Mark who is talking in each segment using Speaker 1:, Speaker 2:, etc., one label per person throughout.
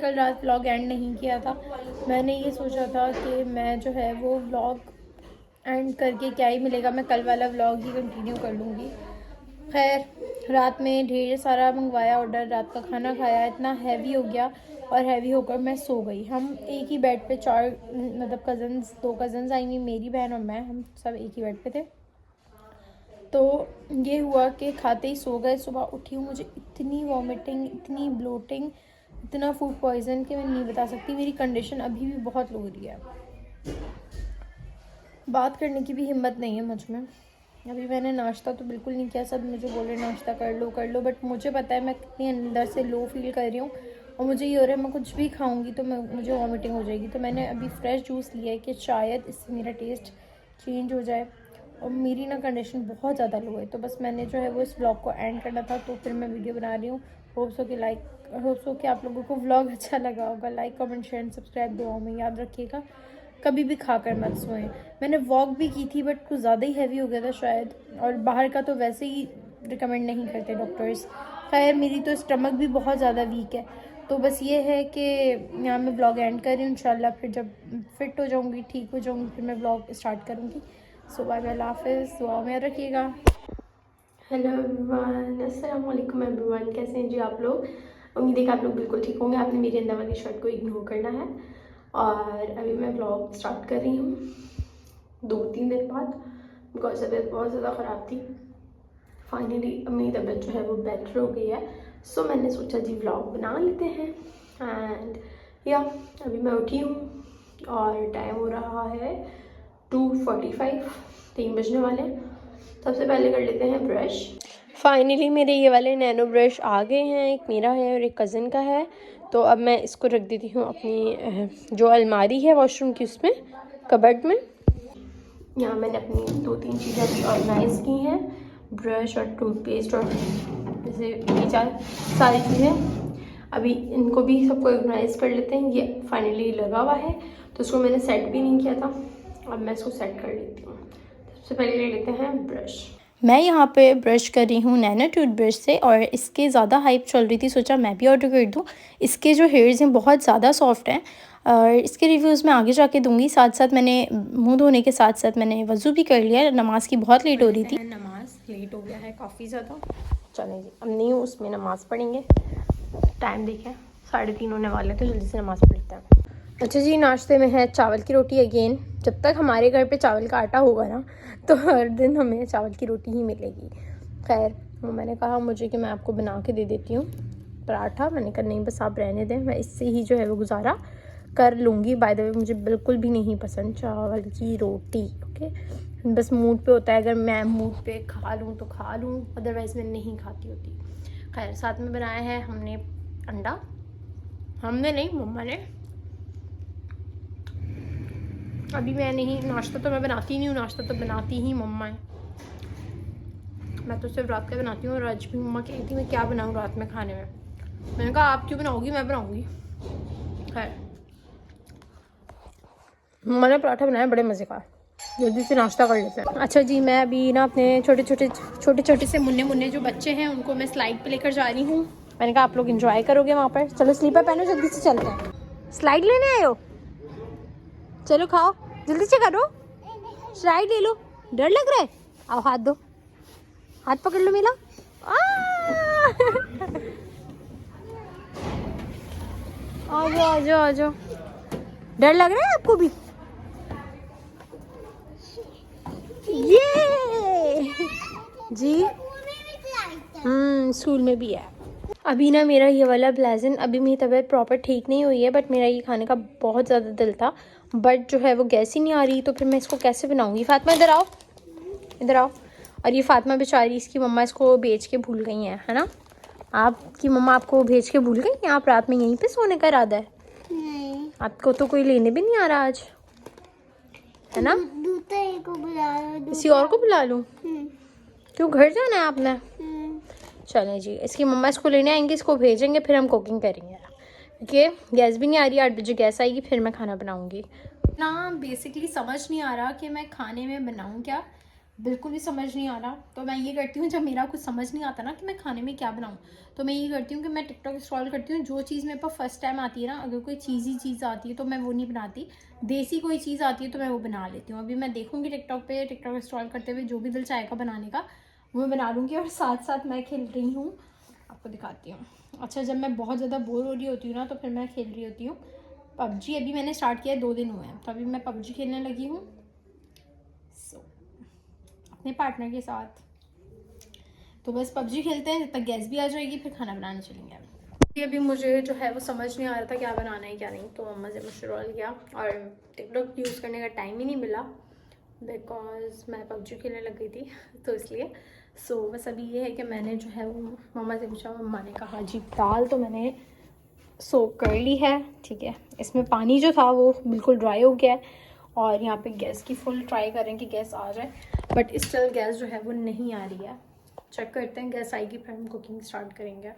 Speaker 1: कल रात vlog and नहीं किया था। मैंने ये सोचा था कि मैं जो है वो व्लॉग एंड करके क्या ही मिलेगा, मैं कल वाला व्लॉग ही कंटिन्यू कर लूँगी। खैर रात में ढेर सारा मंगवाया ऑर्डर, रात का खाना खाया, इतना हैवी हो गया और हैवी होकर मैं सो गई। हम एक ही बेड पे चार मतलब कज़न्स, 2 कज़न्स आई हुई, मेरी बहन और मैं, हम सब एक ही बेड पे थे। तो ये हुआ कि खाते ही सो गए। सुबह उठी हूँ, मुझे इतनी वॉमिटिंग, इतनी ब्लोटिंग, इतना फूड पॉइज़न कि मैं नहीं बता सकती। मेरी कंडीशन अभी भी बहुत लो हो रही है, बात करने की भी हिम्मत नहीं है मुझ में। अभी मैंने नाश्ता तो बिल्कुल नहीं किया, सब मुझे बोल रहे नाश्ता कर लो, बट मुझे पता है मैं कितनी अंदर से लो फील कर रही हूँ और मुझे ये हो रहा है मैं कुछ भी खाऊंगी तो मुझे वॉमिटिंग हो जाएगी। तो मैंने अभी फ्रेश जूस लिया है कि शायद इससे मेरा टेस्ट चेंज हो जाए, और मेरी ना कंडीशन बहुत ज़्यादा लो है। तो बस मैंने जो है वो इस व्लॉग को एंड करना था, तो फिर मैं वीडियो बना रही हूँ। होप्स हो कि आप लोगों को व्लॉग अच्छा लगा होगा। Like comment share and subscribe दुआओं में याद रखिएगा। कभी भी खाकर मत सोएं। मैंने वॉक भी की थी बट कुछ ज़्यादा ही हैवी हो गया था शायद, और बाहर का तो वैसे ही रिकमेंड नहीं करते डॉक्टर्स। खैर मेरी तो स्टमक भी बहुत ज़्यादा वीक है। तो बस ये है कि यहाँ मैं व्लॉग एंड कर रही हूँ। इंशाल्लाह फिर जब फिट हो जाऊँगी, ठीक हो जाऊँगी, फिर मैं व्लॉग स्टार्ट करूँगी। सो बाय बाय, अल्लाह हाफ़िज़, दुआ में रखिएगा। हेलो एवरीवन, अस्सलाम वालेकुम एवरीवन, कैसे हैं जी आप लोग। उम्मीद है कि आप लोग बिल्कुल ठीक होंगे। आपने मेरे अंदर वाली शर्ट को इग्नोर करना है। और अभी मैं व्लॉग स्टार्ट कर रही हूँ 2-3 दिन बाद, बिकॉज तबीयत बहुत ज़्यादा ख़राब थी। फाइनली मेरी तबीयत जो है वो बेटर हो गई है। सो मैंने सोचा जी व्लॉग बना लेते हैं। एंड या अभी मैं उठी हूँ और टाइम हो रहा है 2:45, 3 बजने वाले हैं। सबसे पहले कर लेते हैं ब्रश। फाइनली मेरे ये वाले नैनो ब्रश आ गए हैं, एक मेरा है और एक कज़न का है। तो अब मैं इसको रख देती हूँ अपनी जो अलमारी है वॉशरूम की, उसमें कबर्ड में। यहाँ मैंने अपनी 2-3 चीज़ें ऑर्गेनाइज की हैं, ब्रश और टूथपेस्ट और जैसे ये सारी चीज़ें। अभी इनको भी सबको ऑर्गेनाइज कर लेते हैं। ये फाइनली लगा हुआ है, तो इसको मैंने सेट भी नहीं किया था, अब मैं इसको सेट कर लेती हूँ। सबसे पहले ले लेते हैं ब्रश। मैं यहाँ पे ब्रश कर रही हूँ नैनो टूथब्रश से, और इसके ज़्यादा हाइप चल रही थी, सोचा मैं भी ऑर्डर कर दूँ। इसके जो हेयर्स हैं बहुत ज़्यादा सॉफ्ट हैं, और इसके रिव्यूज़ मैं आगे जाके दूँगी। साथ साथ मैंने मुंह धोने के साथ साथ मैंने वज़ू भी कर लिया। नमाज़ की बहुत लेट हो रही थी, नमाज़ लेट हो गया है काफ़ी ज़्यादा। चलें जी, अब नहीं हूँ उसमें नमाज़ पढ़ेंगे। टाइम देखें 3:30 होने वाले, तो जल्दी से नमाज़ पढ़ते हैं। अच्छा जी, नाश्ते में है चावल की रोटी अगेन। जब तक हमारे घर पे चावल का आटा होगा ना, तो हर दिन हमें चावल की रोटी ही मिलेगी। खैर मैंने कहा मुझे कि मैं आपको बना के दे देती हूँ पराठा। मैंने कहा नहीं बस आप रहने दें, मैं इससे ही जो है वो गुजारा कर लूँगी। बाय द वे मुझे बिल्कुल भी नहीं पसंद चावल की रोटी, ओके। बस मूड पे होता है, अगर मैं मूड पे खा लूँ तो खा लूँ, अदरवाइज़ मैं नहीं खाती होती। खैर साथ में बनाया है हमने अंडा, हमने नहीं मम्मा ने। अभी मैं नहीं, नाश्ता तो मैं बनाती नहीं हूँ, नाश्ता तो बनाती ही मम्मा है। मैं तो सिर्फ रात का बनाती हूँ, और आज भी मम्मा कह रही थी मैं क्या बनाऊँ रात में खाने में। मैंने कहा आप क्यों बनाओगी, मैं बनाऊँगी। खैर मम्मा ने पराठा बनाया बड़े मज़े का, जल्दी से नाश्ता कर लेते हैं। अच्छा जी, मैं अभी ना अपने छोटे छोटे से मुन्ने जो बच्चे हैं उनको मैं स्लाइड पे लेकर जा रही हूँ। मैंने कहा आप लोग एंजॉय करोगे वहाँ पर, चलो स्लीपर पहनो, जल्दी से चलते हैं। स्लाइड लेने आए हो, चलो खाओ, जल्दी से करो, स्लाइड ले लो। डर लग रहा है, आओ हाथ दो, हाथ पकड़ लो मेरा। आ जाओ आ जाओ। डर लग रहा है आपको भी? ये जी स्कूल में भी है। अभी ना मेरा ये वाला ब्लेजन, अभी मेरी तबीयत प्रॉपर ठीक नहीं हुई है, बट मेरा ये खाने का बहुत ज़्यादा दिल था, बट जो है वो गैस ही नहीं आ रही, तो फिर मैं इसको कैसे बनाऊंगी। फातिमा इधर आओ, इधर आओ। और ये फातिमा बेचारी, इसकी मम्मा इसको बेच के भूल गई हैं, है ना। आपकी मम्मा आपको भेज के भूल गई, आप रात में यहीं पे सोने का इरादा है? नहीं, आपको तो कोई लेने भी नहीं आ रहा आज, है ना। को बुला लो, किसी और को बुला लूँ? क्यों, घर जाना है आपने? चलें जी, इसकी मम्मा इसको लेने आएंगे, इसको भेजेंगे, फिर हम कुकिंग करेंगे, क्योंकि गैस भी नहीं आ रही। 8 बजे गैस आएगी, फिर मैं खाना बनाऊंगी ना। बेसिकली समझ नहीं आ रहा कि मैं खाने में बनाऊं क्या, बिल्कुल भी समझ नहीं आ रहा। तो मैं ये करती हूँ, जब मेरा कुछ समझ नहीं आता ना कि मैं खाने में क्या बनाऊँ, तो मैं ये करती हूँ कि मैं टिकटॉक स्क्रॉल करती हूँ। जो चीज़ मेरे पास फर्स्ट टाइम आती है ना, अगर कोई चीज़ी चीज़ आती है तो मैं वो नहीं बनाती, देसी कोई चीज़ आती है तो मैं वो बना लेती हूँ। अभी मैं देखूँगी टिकटॉक स्क्रॉल करते हुए जो भी दिल चाहेगा बनाने का वो मैं बना लूँगी। और साथ साथ मैं खेल रही हूँ, आपको दिखाती हूँ। अच्छा, जब मैं बहुत ज़्यादा बोर हो रही होती हूँ ना, तो फिर मैं खेल रही होती हूँ पबजी। अभी मैंने स्टार्ट किया है, 2 दिन हुए हैं, तो अभी मैं पबजी खेलने लगी हूँ अपने पार्टनर के साथ। तो बस पबजी खेलते हैं, जब तक गैस भी आ जाएगी फिर खाना बनाने चलेंगे। अभी मुझे जो है वो समझ नहीं आ रहा था क्या बनाना है क्या नहीं, तो मम्मा से मशवरा लिया और टिकटॉक यूज़ करने का टाइम ही नहीं मिला बिकॉज मैं पबजी खेलने लग गई थी तो इसलिए। सो बस अभी ये है कि मैंने जो है वो मम्मा से पूछा, मम्मा ने कहा जी दाल तो मैंने सोक कर ली है, ठीक है। इसमें पानी जो था वो बिल्कुल ड्राई हो गया है और यहाँ पे गैस की फुल ट्राई करें कि गैस आ जाए, बट स्टिल गैस जो है वो नहीं आ रही है। चेक करते हैं, गैस आएगी फिर हम कुकिंग स्टार्ट करेंगे।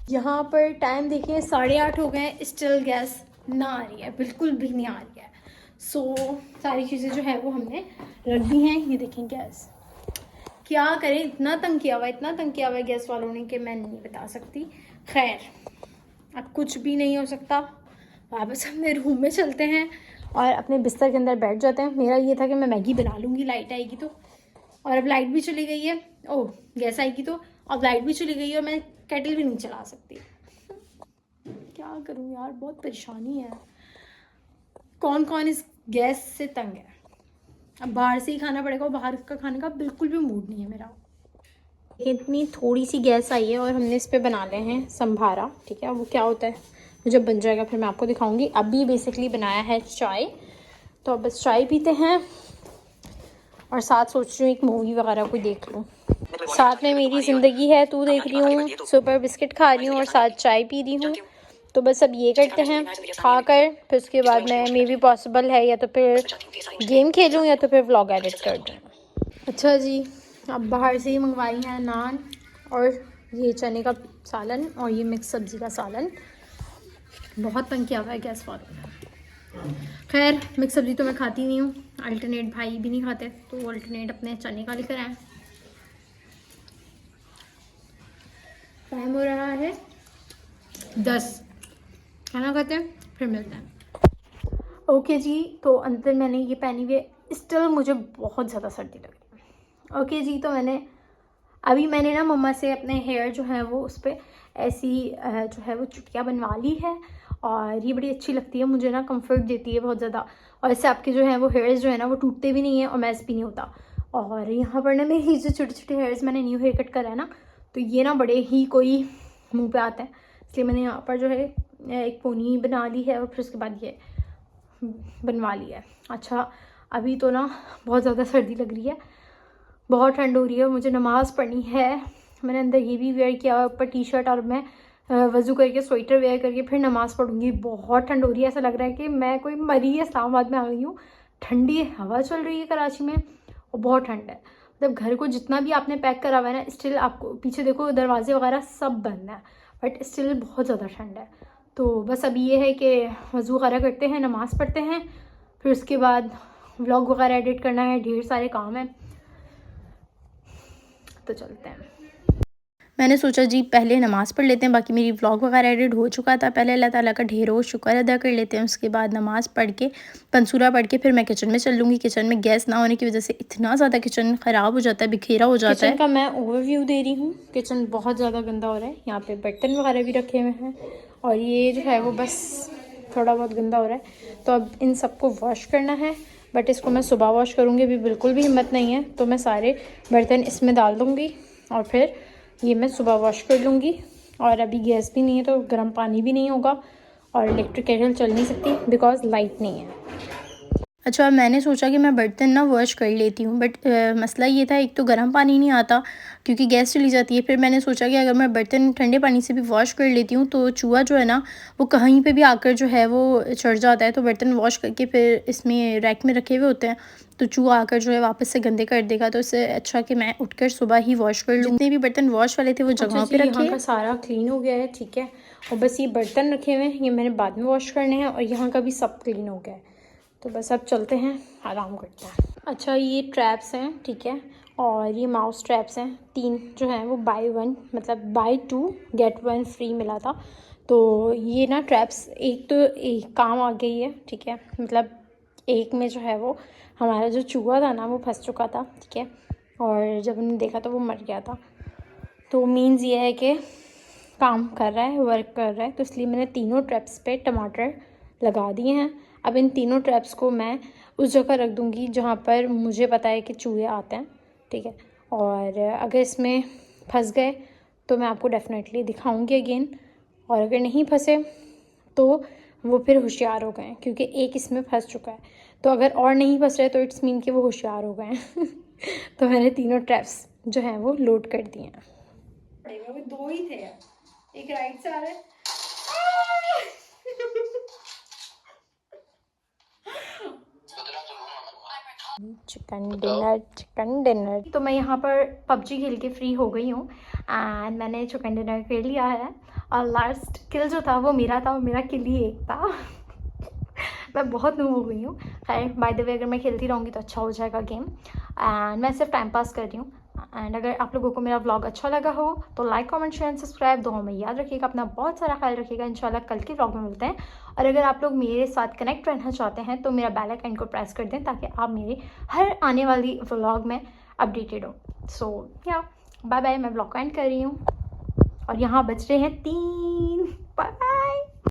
Speaker 1: यहाँ पर टाइम देखिए 8:30 हो गए हैं, स्टिल गैस ना आ रही है, बिल्कुल भी नहीं आ रही है। सो सारी चीज़ें जो है वो हमने रख दी हैं। ये देखें गैस, क्या करें, इतना तंग किया हुआ है गैस वालों ने कि मैं नहीं बता सकती। खैर अब कुछ भी नहीं हो सकता, वापस अपने रूम में चलते हैं और अपने बिस्तर के अंदर बैठ जाते हैं। मेरा ये था कि मैं मैगी बना लूँगी लाइट आएगी तो, और अब लाइट भी चली गई है, ओह गैस आएगी तो, अब लाइट भी चली गई है और मैं केटल भी नहीं चला सकती। क्या करूँ यार, बहुत परेशानी है। कौन कौन इस गैस से तंग है। अब बाहर से ही खाना पड़ेगा और बाहर का खाने का बिल्कुल भी मूड नहीं है मेरा। इतनी थोड़ी सी गैस आई है और हमने इस पे बना ले हैं संभारा, ठीक है। वो क्या होता है जब बन जाएगा फिर मैं आपको दिखाऊंगी। अभी बेसिकली बनाया है चाय, तो अब बस चाय पीते हैं और साथ सोच रही हूँ एक मूवी वगैरह कोई देख लूँ। साथ में मेरी ज़िंदगी है तू देख रही हूँ, सुपर बिस्किट खा रही हूँ और साथ चाय पी रही हूँ। तो बस अब ये करते हैं, खा कर फिर उसके बाद मैं मे बी पॉसिबल है या तो फिर गेम खेलूँ या तो फिर व्लॉग एडिट कर दूँ। अच्छा जी, अब बाहर से ही मंगवाई हैं नान और ये चने का सालन और ये मिक्स सब्ज़ी का सालन। बहुत तंग किया हुआ है गैस वालों ने। खैर मिक्स सब्ज़ी तो मैं खाती नहीं हूँ, अल्टरनेट भाई भी नहीं खाते, तो अल्टरनेट अपने चने का लेकर आए। टाइम हो रहा है 10, खाना खाते हैं फिर मिलते हैं। ओके जी, तो अंदर मैंने ये पहनी हुई है, स्टिल मुझे बहुत ज़्यादा सर्दी लग रही है। ओके जी, तो मैंने ना मम्मा से अपने हेयर जो है वो उस पर ऐसी जो है वो चुटिया बनवा ली है और ये बड़ी अच्छी लगती है मुझे ना, कंफर्ट देती है बहुत ज़्यादा। और इससे आपके जो है वो हेयर्स जो है ना वो टूटते भी नहीं है और मैस भी नहीं होता। और यहाँ पर ना मेरी जो छोटे छोटे हेयर्स, मैंने न्यू हेयर कट करा है ना, तो ये ना बड़े ही कोई मुँह पे आता है, इसलिए मैंने यहाँ पर जो है एक पोनी बना ली है और फिर उसके बाद ये बनवा लिया है। अच्छा अभी तो ना बहुत ज़्यादा सर्दी लग रही है, बहुत ठंड हो रही है, मुझे नमाज़ पढ़नी है। मैंने अंदर ये भी वेयर किया, ऊपर टी शर्ट, और मैं वज़ू करके स्वेटर वेयर करके फिर नमाज़ पढ़ूंगी। बहुत ठंड हो रही है, ऐसा लग रहा है कि मैं कोई मरी इस्लामाबाद में आ गई हूँ। ठंडी हवा चल रही है कराची में और बहुत ठंड है। मतलब घर को जितना भी आपने पैक करा हुआ है ना, स्टिल आपको पीछे देखो दरवाजे वगैरह सब बंद है, बट स्टिल बहुत ज़्यादा ठंड है। तो बस अभी ये है कि वज़ू वगैरह करते हैं, नमाज़ पढ़ते हैं, फिर उसके बाद व्लॉग वगैरह एडिट करना है, ढेर सारे काम हैं, तो चलते हैं। मैंने सोचा जी पहले नमाज़ पढ़ लेते हैं, बाकी मेरी व्लॉग वगैरह एडिट हो चुका था। पहले अल्लाह ताला का ढेरों शुक्र अदा कर लेते हैं, उसके बाद नमाज़ पढ़ के पंसूरा पढ़ के फिर मैं किचन में चल लूँगी। किचन में गैस ना होने की वजह से इतना ज़्यादा किचन ख़राब हो जाता है, बिखेरा हो जाता है। किचन का मैं ओवरव्यू दे रही हूँ। किचन बहुत ज़्यादा गंदा हो रहा है, यहाँ पर बर्तन वगैरह भी रखे हुए हैं और ये जो है वो बस थोड़ा बहुत गंदा हो रहा है। तो अब इन सबको वॉश करना है, बट इसको मैं सुबह वॉश करूँगी, अभी बिल्कुल भी हिम्मत नहीं है। तो मैं सारे बर्तन इसमें डाल दूँगी और फिर ये मैं सुबह वॉश कर लूँगी। और अभी गैस भी नहीं है तो गर्म पानी भी नहीं होगा और इलेक्ट्रिक केटल चल नहीं सकती बिकॉज लाइट नहीं है। अच्छा मैंने सोचा कि मैं बर्तन ना वॉश कर लेती हूँ, बट मसला ये था, एक तो गर्म पानी नहीं आता क्योंकि गैस चली जाती है। फिर मैंने सोचा कि अगर मैं बर्तन ठंडे पानी से भी वॉश कर लेती हूँ तो चूहा जो है ना वो कहीं पे भी आकर जो है वो चढ़ जाता है। तो बर्तन वॉश करके फिर इसमें रैक में रखे हुए होते हैं, तो चूहा आकर जो है वापस से गंदे कर देगा। तो इससे अच्छा कि मैं उठकर सुबह ही वॉश कर लूँ। जितने भी बर्तन वॉश वाले थे वो जगह पे रखे। यहाँ का सारा क्लीन हो गया है, ठीक है। और बस ये बर्तन रखे हुए हैं, ये मैंने बाद में वॉश करने हैं, और यहाँ का भी सब क्लीन हो गया है। तो बस अब चलते हैं, आराम करते हैं। अच्छा ये ट्रैप्स हैं, ठीक है, और ये माउस ट्रैप्स हैं 3 जो हैं वो बाय 1 मतलब बाय 2 गेट 1 फ्री मिला था। तो ये ना ट्रैप्स एक तो एक काम आ गई है, ठीक है, मतलब एक में जो है वो हमारा जो चूहा था ना वो फंस चुका था, ठीक है, और जब हमने देखा तो वो मर गया था। तो मीन्स ये है कि काम कर रहा है, वर्क कर रहा है, तो इसलिए मैंने तीनों ट्रैप्स पे टमाटर लगा दिए हैं। अब इन तीनों ट्रैप्स को मैं उस जगह रख दूँगी जहाँ पर मुझे पता है कि चूहे आते हैं, ठीक है, और अगर इसमें फंस गए तो मैं आपको डेफिनेटली दिखाऊंगी अगेन, और अगर नहीं फंसे तो वो फिर होशियार हो गए हैं, क्योंकि एक इसमें फंस चुका है। तो अगर और नहीं फंस रहे तो इट्स मीन कि वो होशियार हो गए हैं। तो मैंने तीनों ट्रैप्स जो हैं वो लोड कर दिए हैं। वो 2 ही थे, एक राइट से आ रहा है। Chicken dinner. तो मैं यहाँ पर पबजी खेल के फ्री हो गई हूँ एंड मैंने चिकन डिनर कर लिया है, और लास्ट किल जो था वो मेरा था, और मेरा किल ही एक था। मैं बहुत नूब हो गई हूँ। खैर बाय द वे अगर मैं खेलती रहूँगी तो अच्छा हो जाएगा गेम, एंड मैं सिर्फ टाइम पास कर रही हूँ। एंड अगर आप लोगों को मेरा व्लॉग अच्छा लगा हो तो like comment share and subscribe दो हमें याद रखिएगा। अपना बहुत सारा ख्याल रखिएगा। इंशाल्लाह कल के व्लॉग में मिलते हैं। और अगर आप लोग मेरे साथ कनेक्ट रहना चाहते हैं तो मेरा बेल आइकन को प्रेस कर दें ताकि आप मेरे हर आने वाली व्लॉग में अपडेटेड हो। सो या बाय बाय, मैं व्लॉग एंड कर रही हूँ और यहाँ बज रहे हैं 3। बाय।